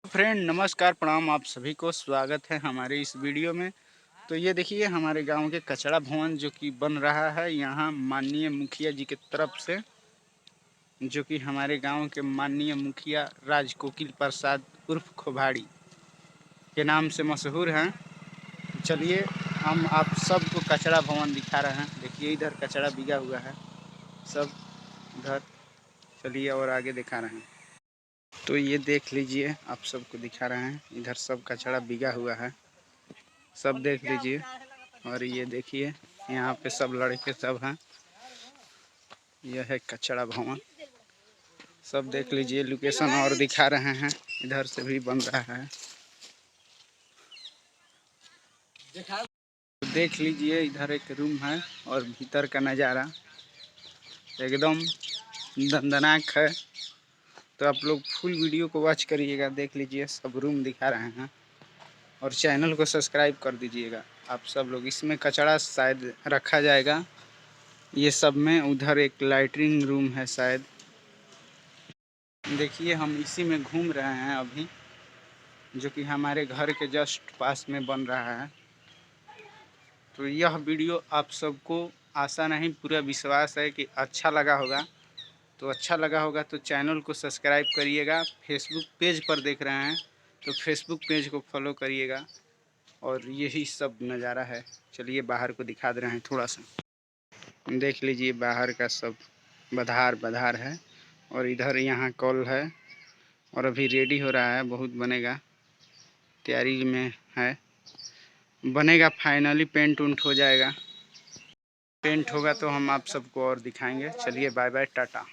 Friend नमस्कार प्रणाम, आप सभी को स्वागत है हमारे इस वीडियो में। तो ये देखिए हमारे गांव के कचरा भवन जो कि बन रहा है यहाँ माननीय मुखिया जी की तरफ से, जो कि हमारे गांव के माननीय मुखिया राजकोकिल प्रसाद उर्फ खोभाड़ी के नाम से मशहूर हैं। चलिए हम आप सबको कचरा भवन दिखा रहे हैं। देखिए इधर कचरा बिगा हुआ है सब इधर। चलिए और आगे दिखा रहे हैं। तो ये देख लीजिए, आप सबको दिखा रहे हैं, इधर सब कचरा बिगा हुआ है, सब देख लीजिए। और ये देखिए यहाँ पे सब लड़के सब हैं। यह है कचरा भवन, सब देख लीजिए। लोकेशन और दिखा रहे हैं, इधर से भी बन रहा है। तो देख लीजिए इधर एक रूम है और भीतर का नज़ारा एकदम दंदनाक है। तो आप लोग फुल वीडियो को वॉच करिएगा, देख लीजिए सब रूम दिखा रहे हैं। और चैनल को सब्सक्राइब कर दीजिएगा आप सब लोग। इसमें कचरा शायद रखा जाएगा ये सब में। उधर एक लाइटरिंग रूम है शायद। देखिए हम इसी में घूम रहे हैं अभी, जो कि हमारे घर के जस्ट पास में बन रहा है। तो यह वीडियो आप सबको आशा नहीं पूरा विश्वास है कि अच्छा लगा होगा। तो अच्छा लगा होगा तो चैनल को सब्सक्राइब करिएगा। फेसबुक पेज पर देख रहे हैं तो फेसबुक पेज को फॉलो करिएगा। और यही सब नज़ारा है। चलिए बाहर को दिखा दे रहे हैं थोड़ा सा, देख लीजिए बाहर का सब बधार है। और इधर यहाँ कॉल है और अभी रेडी हो रहा है, बहुत बनेगा, तैयारी में है, बनेगा फाइनली। पेंट उंट हो जाएगा, पेंट होगा तो हम आप सबको और दिखाएंगे। चलिए बाय बाय टाटा।